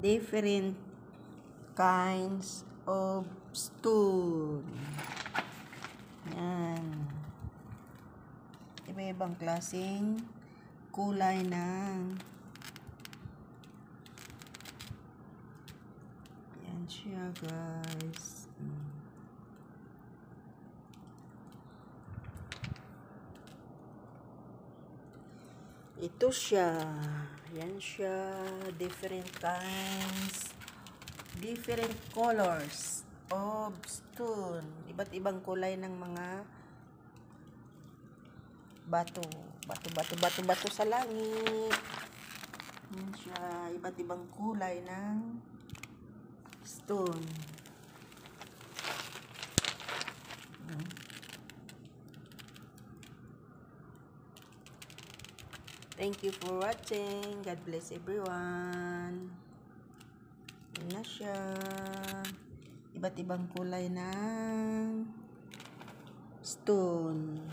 different kinds of stone. Yan. Iba-ibang klaseng kulay ng yan siya, guys. Ito siya. Yan siya. Different kinds. Different colors of stone. Iba't ibang kulay ng mga bato. Bato sa langit. Yan siya. Iba't ibang kulay ng stone. Thank you for watching. God bless everyone. Yan na siya. Iba't ibang kulay ng stone.